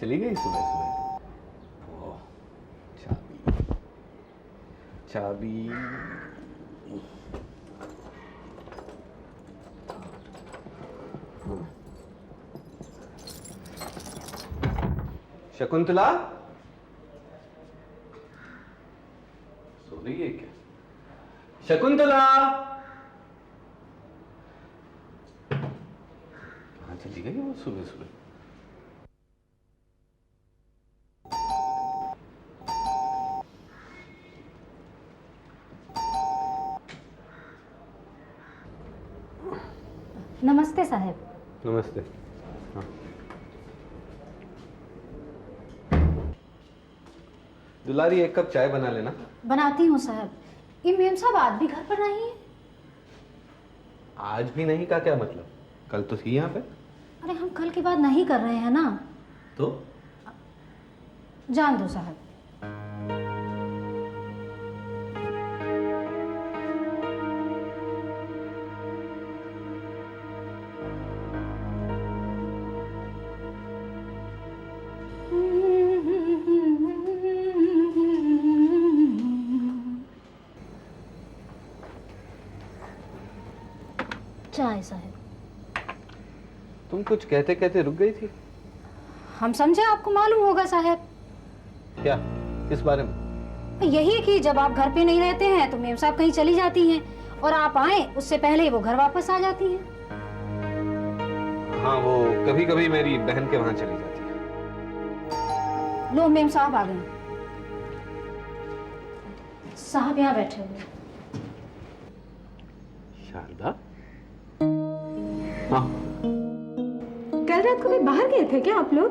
चली गई सुबह सुबह। ओह, चाबी चाबी। शकुंतला सो रही है क्या? शकुंतला कहाँ चली गई वो सुबह सुबह? नमस्ते साहब। नमस्ते। हाँ। दुलारी एक कप चाय बना लेना। बनाती हूँ साहब। ये मेम साहब आज भी घर पर नहीं है? आज भी नहीं का क्या मतलब? कल तो थी यहाँ पे। अरे हम कल की बात नहीं कर रहे हैं ना। तो जान दो साहब। चाय साहब। तुम कुछ कहते कहते रुक गई थी। हम समझे आपको मालूम होगा साहब। क्या? किस बारे में? यही कि जब आप घर पे नहीं रहते हैं तो मेम साहब कहीं चली जाती हैं और आप आए उससे पहले ही वो घर वापस आ जाती हैं। हाँ, वो कभी कभी मेरी बहन के वहां चली जाती है। लो मेम साहब आ गए। साहब यहाँ बैठे हुए। शारदा। हाँ। कल रात को भी बाहर गए थे क्या आप लोग?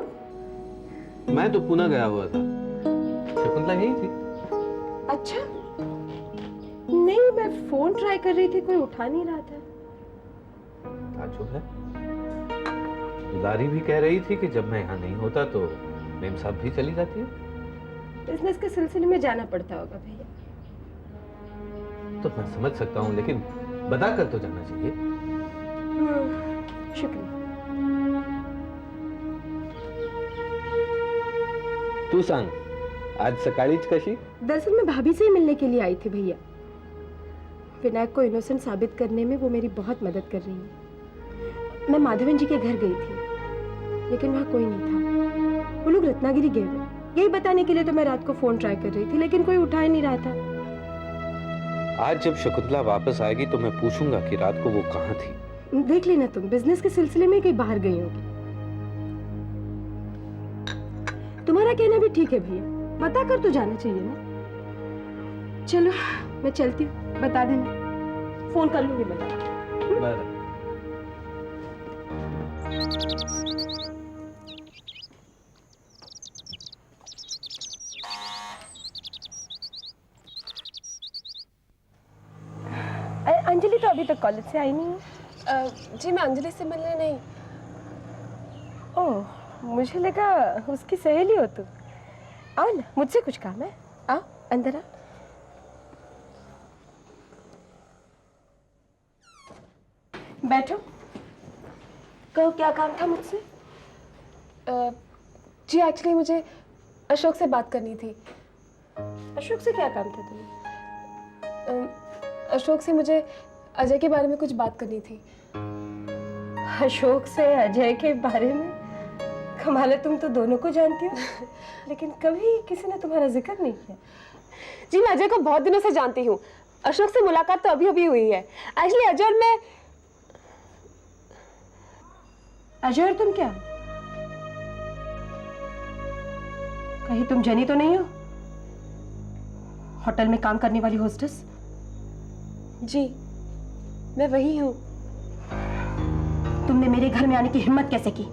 मैं तो पुणे गया हुआ था। शकुंतला यही थी। अच्छा, नहीं मैं फोन ट्राई कर रही थी, कोई उठा नहीं रहा था। ताज्जुब है। दुलारी भी कह रही थी कि जब मैं यहाँ नहीं होता तो मेम साहब भी चली जाती है। बिजनेस के सिलसिले में जाना पड़ता होगा भैया। तो मैं समझ सकता हूँ, लेकिन बता कर तो जाना चाहिए। शुक्रिया। तू सांग, आज सकाळीच कशी? दरअसल मैं भाभी से ही मिलने के लिए आई थी भैया। विनायक को इनोसेंट साबित करने में वो मेरी बहुत मदद कर रही है। मैं माधवन जी के घर गई थी, लेकिन वहाँ कोई नहीं था। वो लोग रत्नागिरी गए हुए। यही बताने के लिए तो मैं रात को फोन ट्राई कर रही थी, लेकिन कोई उठा ही नहीं रहा था। आज जब शकुंतला वापस आएगी तो मैं पूछूंगा कि रात को वो कहाँ थी। देख लेना तुम, बिजनेस के सिलसिले में कहीं बाहर गई होगी। तुम्हारा कहना भी ठीक है भैया, बता कर तो जाना चाहिए ना। चलो मैं चलती हूँ, बता देना, फोन कर लूंगी मैं। अंजलि तो अभी तक कॉलेज से आई नहीं है। जी मैं अंजलि से मिलने नहीं। ओह, मुझे लगा उसकी सहेली हो तुम। आओ ना, मुझसे कुछ काम है। आओ अंदर आ। बैठो। कहो क्या काम था मुझसे? जी एक्चुअली मुझे अशोक से बात करनी थी। अशोक से क्या काम था तुम्हें? अशोक से मुझे अजय के बारे में कुछ बात करनी थी। अशोक से अजय के बारे में? कमाल है, तुम तो दोनों को जानती हो, लेकिन कभी किसी ने तुम्हारा जिक्र नहीं किया। जी मैं अजय को बहुत दिनों से जानती हूँ। अशोक से मुलाकात तो अभी अभी हुई है। एक्चुअली अजय और मैं। अजय और तुम क्या? कहीं तुम जनी तो नहीं हो? होटल में काम करने वाली होस्टेस? जी मैं वही हूँ। तुमने मेरे घर में आने की हिम्मत कैसे की?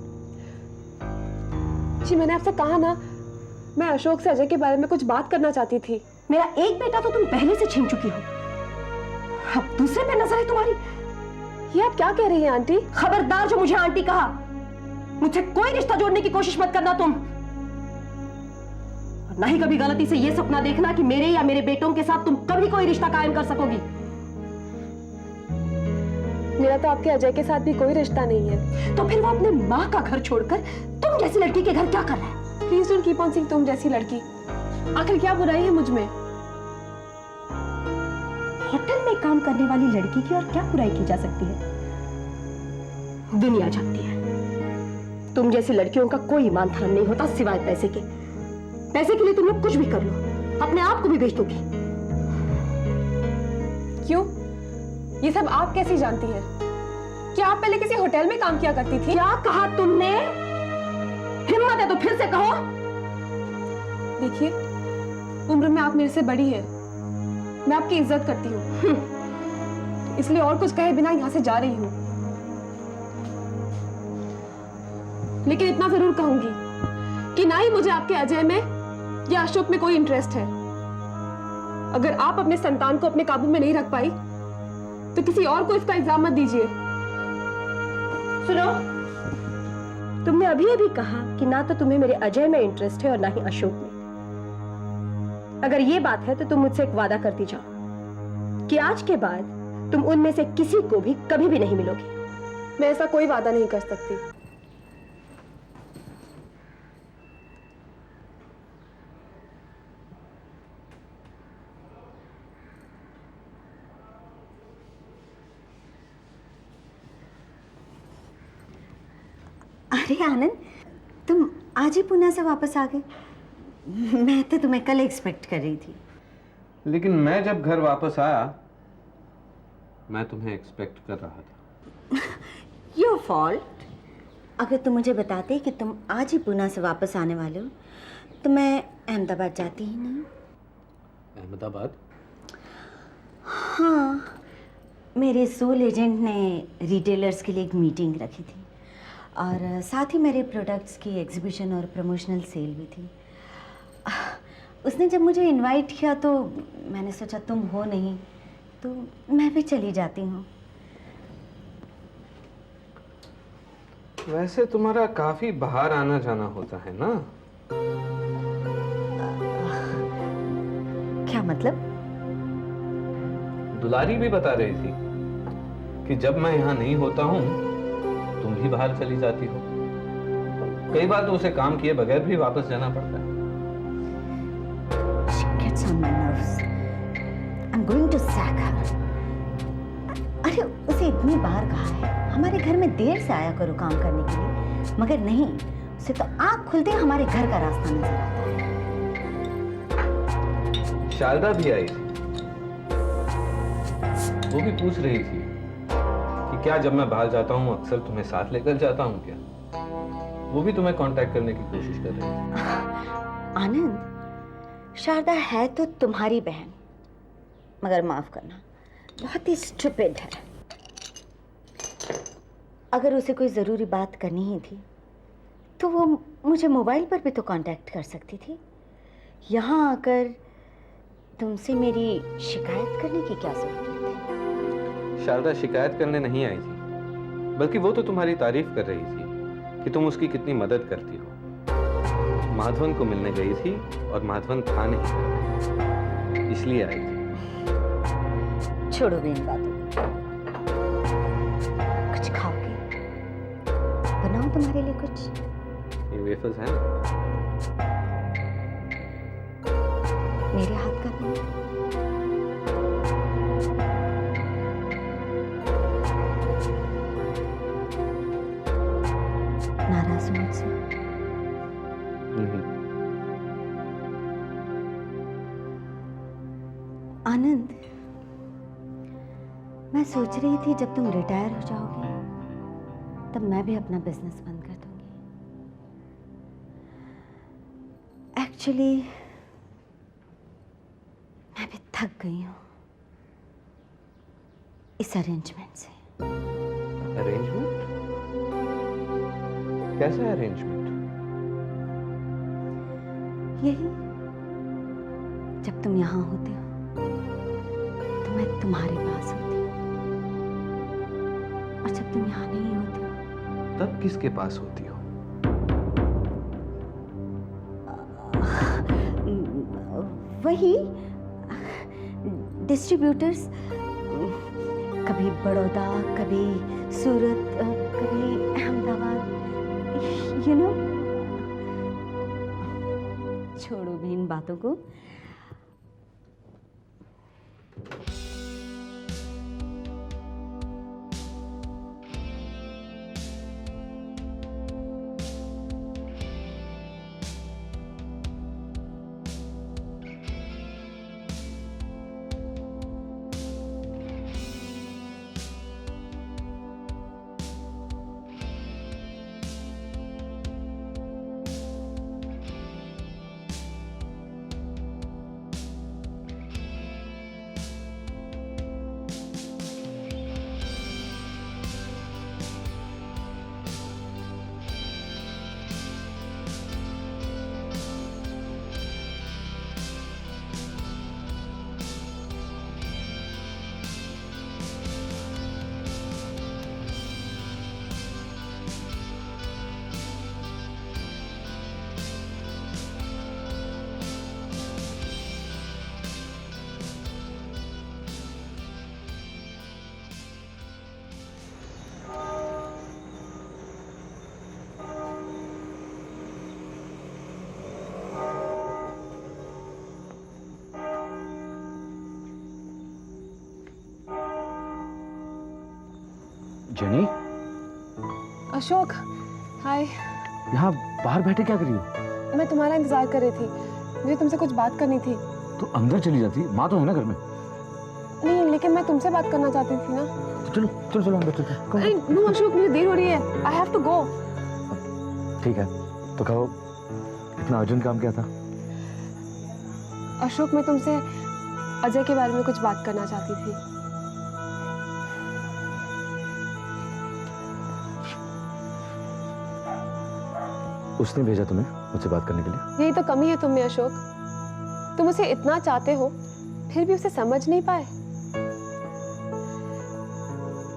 जी मैंने आपसे कहा ना, मैं अशोक से अजय के बारे में कुछ बात करना चाहती थी। मेरा एक बेटा तो तुम पहले से छीन चुकी हो, अब दूसरे पे नजर है तुम्हारी। ये आप क्या कह रही हैं आंटी? खबरदार जो मुझे आंटी कहा। मुझसे कोई रिश्ता जोड़ने की कोशिश मत करना तुम, और ना ही कभी गलती से ये सपना देखना कि मेरे या मेरे बेटों के साथ तुम कभी कोई रिश्ता कायम कर सकोगी। मेरा तो आपके अजय के साथ भी कोई रिश्ता नहीं है। तो फिर वो अपने माँ का घर छोड़कर तुम जैसी लड़की के घर क्या कर रहा है? Please don't keep on saying तुम जैसी लड़की। आखिर क्या बुराई है मुझ में? होटल में काम करने वाली लड़की की और क्या बुराई की जा सकती है? दुनिया जानती है तुम जैसी लड़कियों का कोई ईमान धर्म नहीं होता सिवाय पैसे के। पैसे के लिए तुम लोग कुछ भी कर लो, अपने आप को भी बेच दोगी। क्यों? ये सब आप कैसे जानती हैं? क्या आप पहले किसी होटल में काम किया करती थी? क्या कहा तुमने? हिम्मत है तो फिर से कहो। देखिए, उम्र में आप मेरे से बड़ी हैं। मैं आपकी इज्जत करती हूँ, इसलिए और कुछ कहे बिना यहाँ से जा रही हूँ। लेकिन इतना जरूर कहूंगी कि ना ही मुझे आपके अजय में या अशोक में कोई इंटरेस्ट है। अगर आप अपने संतान को अपने काबू में नहीं रख पाई तो किसी और को इसका इल्जाम मत दीजिए। सुनो, तुमने अभी अभी कहा कि ना तो तुम्हें मेरे अजय में इंटरेस्ट है और ना ही अशोक में। अगर ये बात है तो तुम मुझसे एक वादा करती जाओ कि आज के बाद तुम उनमें से किसी को भी कभी भी नहीं मिलोगी। मैं ऐसा कोई वादा नहीं कर सकती। अरे आनंद, तुम आज ही पुणे से वापस आ गए? मैं तो तुम्हें कल एक्सपेक्ट कर रही थी। लेकिन मैं जब घर वापस आया मैं तुम्हें एक्सपेक्ट कर रहा था। Your fault. अगर तुम मुझे बताते कि तुम आज ही पुणे से वापस आने वाले हो तो मैं अहमदाबाद जाती ही नहीं। अहमदाबाद? हाँ, मेरे सोल एजेंट ने रिटेलर्स के लिए एक मीटिंग रखी थी और साथ ही मेरे प्रोडक्ट्स की एग्जीबिशन और प्रमोशनल सेल भी थी। उसने जब मुझे इनवाइट किया तो मैंने सोचा तुम हो नहीं तो मैं भी चली जाती हूँ। वैसे तुम्हारा काफी बाहर आना जाना होता है ना? क्या मतलब? दुलारी भी बता रही थी कि जब मैं यहाँ नहीं होता हूँ तुम भी बाहर चली जाती हो। कई बार तो उसे काम किए बगैर भी वापस जाना पड़ता है। She gets on my nerves. I'm going to sack her. अरे उसे इतनी बार कहा है हमारे घर में देर से आया करो काम करने के लिए, मगर नहीं, उसे तो आँख खुलते ही हमारे घर का रास्ता नजर आता है। शारदा भी आई थी, वो भी पूछ रही थी कि क्या जब मैं बाहर जाता हूँ अक्सर तुम्हें साथ लेकर जाता हूँ क्या? वो भी तुम्हें कांटेक्ट करने की कोशिश कर रही थी। आनंद, शारदा है तो तुम्हारी बहन, मगर माफ करना बहुत ही स्टूपिड है। अगर उसे कोई ज़रूरी बात करनी ही थी तो वो मुझे मोबाइल पर भी तो कांटेक्ट कर सकती थी। यहाँ आकर तुमसे मेरी शिकायत करने की क्या जरूरत थी? शारदा शिकायत करने नहीं आई थी, बल्कि वो तो तुम्हारी तारीफ कर रही थी कि तुम उसकी कितनी मदद करती हो। माधवन को मिलने गई थी और माधवन था नहीं, इसलिए आई थी। छोड़ो इन बातों को। कुछ खाओगे? बनाओ तुम्हारे लिए कुछ। ये वेफर्स हैं ना? मेरे हाथ का बना। नाराज हो मुझसे? आनंद, मैं सोच रही थी जब तुम रिटायर हो जाओगे तब मैं भी अपना बिजनेस बंद कर दूंगी। एक्चुअली मैं भी थक गई हूँ इस अरेंजमेंट से। अरेंजमेंट? कैसा अरेंजमेंट? यही, जब तुम यहाँ होते हो तो मैं तुम्हारे पास होती हूँ, और जब तुम यहाँ नहीं होते हो तब किसके पास होती हो? वही डिस्ट्रीब्यूटर्स, कभी बड़ौदा, कभी सूरत, कभी अहमदाबाद, यू नो। छोड़ो भी इन बातों को। जेनी, अशोक, हाय। यहाँ बाहर बैठे क्या कर रही हो? मैं तुम्हारा इंतजार कर रही थी, मुझे तुमसे कुछ बात करनी थी। तो अंदर चली जाती, माँ तो है ना घर में। नहीं, लेकिन मैं तुमसे बात करना चाहती थी ना। तो चलो चलो चलो अंदर चलते हैं। अरे नो अशोक, मुझे देर हो रही है, आई हैव टू गो। ठीक है, तो कहो इतना अर्जेंट काम क्या था? अशोक, मैं तुमसे अजय के बारे में कुछ बात करना चाहती थी। उसने भेजा तुम्हें मुझसे बात करने के लिए? यही तो कमी है तुम में अशोक, तुम उसे इतना चाहते हो फिर भी उसे समझ नहीं पाए।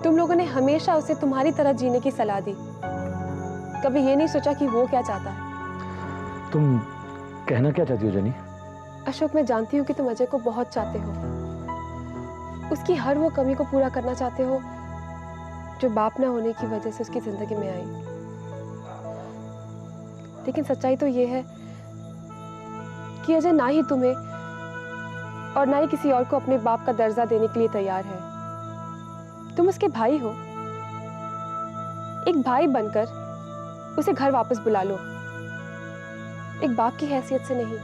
तुम लोगों ने हमेशा उसे तुम्हारी तरह जीने की सलाह दी, कभी ये नहीं सोचा कि वो क्या चाहता है। तुम कहना क्या चाहती हो जेनी? अशोक, मैं जानती हूँ कि तुम अजय को बहुत चाहते हो, उसकी हर वो कमी को पूरा करना चाहते हो जो बाप ना होने की वजह से उसकी जिंदगी में आई। लेकिन सच्चाई तो ये है कि अजय ना ही तुम्हें और ना ही किसी और को अपने बाप का दर्जा देने के लिए तैयार है। तुम उसके भाई हो, एक भाई बनकर उसे घर वापस बुला लो, एक बाप की हैसियत से नहीं।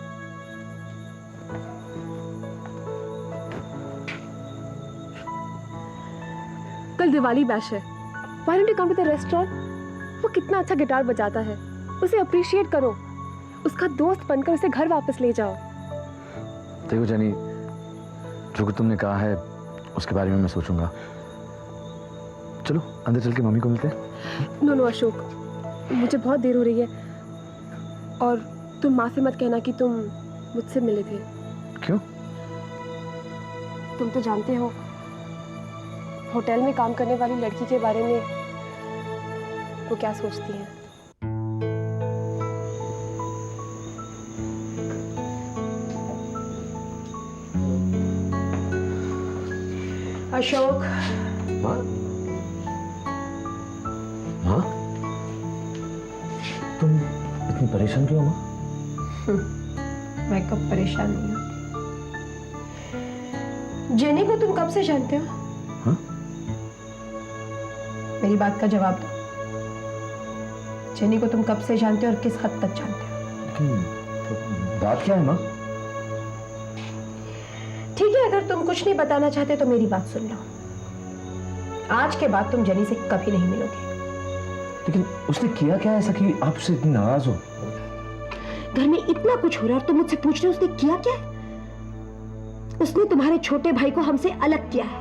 कल दिवाली बैश है, Why don't you come to the restaurant? वो कितना अच्छा गिटार बजाता है, उसे अप्रिशिएट करो, उसका दोस्त बनकर उसे घर वापस ले जाओ। देखो जेनी, जो कुछ तुमने कहा है उसके बारे में मैं सोचूंगा। चलो अंदर चल के मम्मी को मिलते हैं। नो नो अशोक, मुझे बहुत देर हो रही है और तुम माफी मत कहना कि तुम मुझसे मिले थे। क्यों? तुम तो जानते हो होटल में काम करने वाली लड़की के बारे में वो क्या सोचती है। अशोक, माँ? माँ? तुम इतनी परेशान क्यों हो माँ? मैं कब परेशान नहीं हूँ। जेनी को तुम कब से जानते हो? हाँ? मेरी बात का जवाब दो। जेनी को तुम कब से जानते हो और किस हद तक जानते हो? लेकिन बात क्या है माँ? ठीक है, अगर तुम कुछ नहीं बताना चाहते तो मेरी बात सुन लो। आज के बाद तुम जेनी से कभी नहीं मिलोगे। लेकिन उसने किया क्या ऐसा कि आप उससे इतनी नाराज हो? घर में इतना कुछ हो रहा है और तुम मुझसे पूछ रहे हो उसने किया क्या है? उसने तुम्हारे छोटे भाई को हमसे अलग किया है।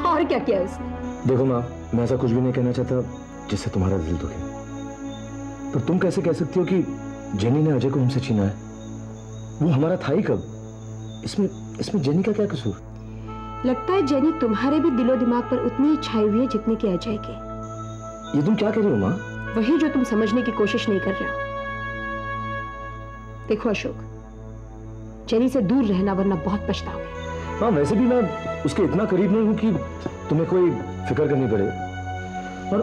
और क्या किया उसने? देखो माँ, मैं ऐसा कुछ भी नहीं कहना चाहता जिससे तुम्हारा दिल दुखे, पर तुम कैसे कह सकती हो कि जेनी ने अजय को हमसे छीना है? वो हमारा था ही कब? इसमें जेनी का क्या कसूर? लगता है जेनी तुम्हारे भी दिलो दिमाग पर उतनी ही छाई हुई है जितनी कि अजय के। ये तुम क्या कह रही हो माँ? वही जो तुम समझने की कोशिश नहीं कर रहे हो। देखो अशोक, जेनी से दूर रहना वरना बहुत पछताओगे। हाँ, वैसे भी मैं उसके इतना करीब नहीं हूं कि तुम्हें कोई फिक्र करनी पड़े, और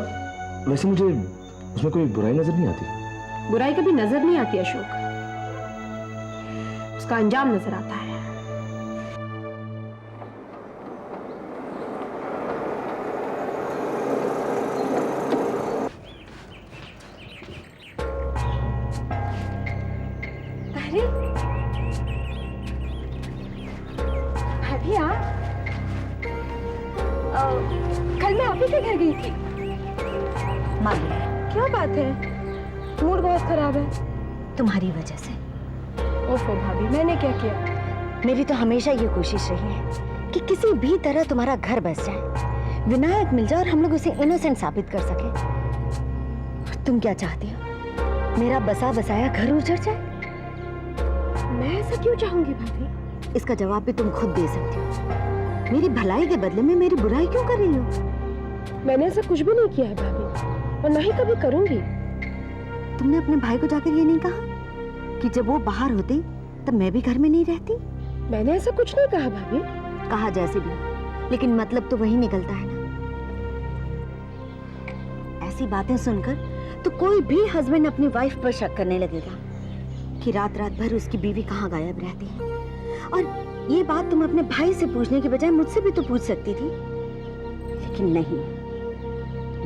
वैसे मुझे उसमें कोई बुराई नजर नहीं आती। बुराई कभी नजर नहीं आती अशोक, उसका अंजाम नजर आता है। अरे भाभी आप कल मैं आप ही के घर गई थी। मालूम क्या बात है? मूड बहुत खराब है। तुम्हारी वजह से। ओफो भाभी, मैंने क्या किया? मेरी तो हमेशा ये कोशिश रही है कि किसी भी तरह तुम्हारा घर बस जाए, विनायक मिल जाए और हम लोग उसे इनोसेंट साबित कर सके। तुम क्या चाहती हो? मेरा बसा बसाया घर उजड़ जाए? मैं ऐसा क्यों चाहूंगी भाभी? इसका जवाब भी तुम खुद दे सकती हो। मेरी भलाई के बदले में मेरी बुराई क्यों कर रही हो? मैंने ऐसा कुछ भी नहीं किया है भाभी, और ना ही कभी करूंगी। तुमने अपने भाई को जाकर ये नहीं कहा कि जब वो बाहर होते तब मैं भी घर में नहीं रहती? मैंने ऐसा कुछ नहीं कहा भाभी। कहा जैसे भी, लेकिन मतलब तो वही निकलता है ना। ऐसी बातें सुनकर तो कोई भी हस्बैंड अपनी वाइफ पर शक करने लगेगा कि रात रात भर उसकी बीवी कहाँ गायब रहती है। और ये बात तुम अपने भाई से पूछने के बजाय मुझसे भी तो पूछ सकती थी, लेकिन नहीं।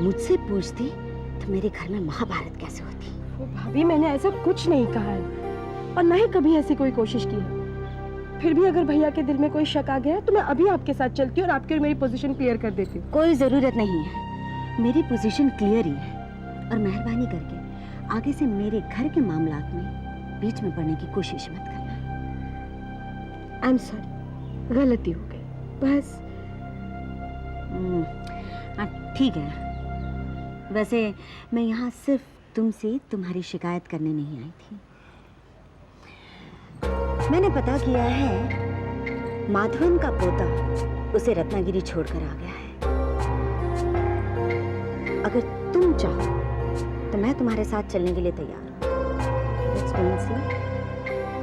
मुझसे पूछती तो मेरे घर में महाभारत कैसे होती। ओ भाभी, मैंने ऐसा कुछ नहीं कहा है और ना ही कभी ऐसी कोई कोशिश की है। फिर भी अगर भैया के दिल में कोई शक आ गया तो मैं अभी आपके साथ चलती और आपकी और मेरी पोजीशन क्लियर कर देती। कोई जरूरत नहीं है, मेरी पोजीशन क्लियर ही है। और मेहरबानी करके आगे से मेरे घर के मामलात में बीच में पड़ने की कोशिश मत करना। आई एम सॉरी, गलती हो गई बस। हाँ ठीक है। वैसे मैं यहाँ सिर्फ तुमसे तुम्हारी शिकायत करने नहीं आई थी। मैंने पता किया है माधवन का पोता उसे रत्नागिरी छोड़कर आ गया है। अगर तुम चाहो तो मैं तुम्हारे साथ चलने के लिए तैयार हूँ। Let's go and see.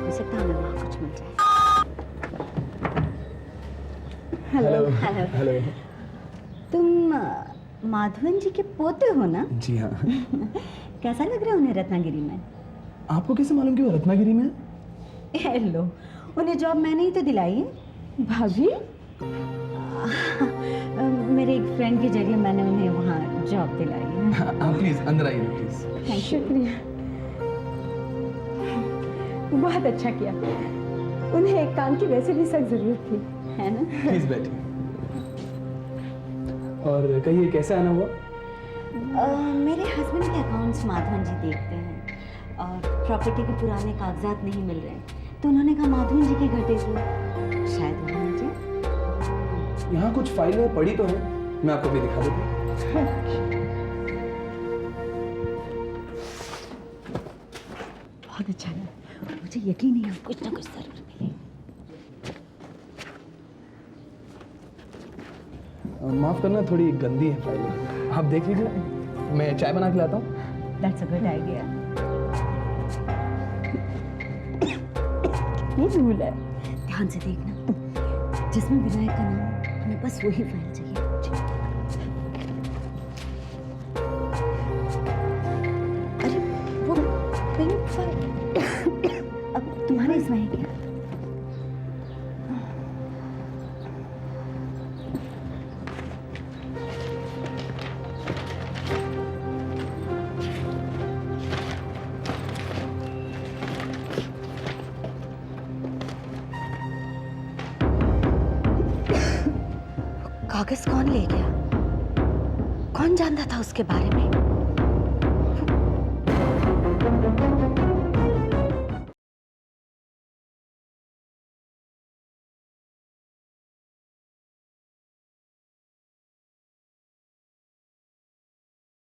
हो सकता है हमें वहाँ कुछ मिल जाए। हेलो। हेलो। हेलो। तुम माधवन जी के पोते हो ना? जी हाँ। कैसा लग रहा है उन्हें रत्नागिरी में? आपको कैसे मालूम कि वो रत्नागिरी में है? हेलो, उन्हें जॉब मैंने ही तो दिलाई है। भाभी, मेरे एक फ्रेंड के जरिए मैंने उन्हें वहाँ जॉब दिलाई है। आप प्लीज अंदर आइए प्लीज। शुक्रिया, बहुत अच्छा किया। उन्हें एक काम की वैसे भी सख्त जरूरत थी, है ना? प्लीज बैठिए। और कहिए कैसे आना हुआ? मेरे हस्बैंड के अकाउंट्स माधवन जी देखते हैं और प्रॉपर्टी के पुराने कागजात नहीं मिल रहे, तो उन्होंने कहा माधवन जी के घर देख लो, शायद वहाँ मिल जाए। यहाँ कुछ फाइलें पड़ी तो है, मैं आपको भी दिखा देता हूँ। बहुत अच्छा लगा, मुझे यकीन नहीं है कुछ ना कुछ जरूर मिलेगा। माफ करना, थोड़ी गंदी है फाइलें, आप देख लीजिए। मैं चाय बना के लाता हूँ। That's a good idea. ये भूल है। ध्यान से देखना, जिसमें विनायक का नाम हो, हमें बस वही फाइल चाहिए। अरे वो पिंक फाइल अब तुम्हारे इसमें है क्या? कागज कौन ले गया? कौन जानता था उसके बारे में?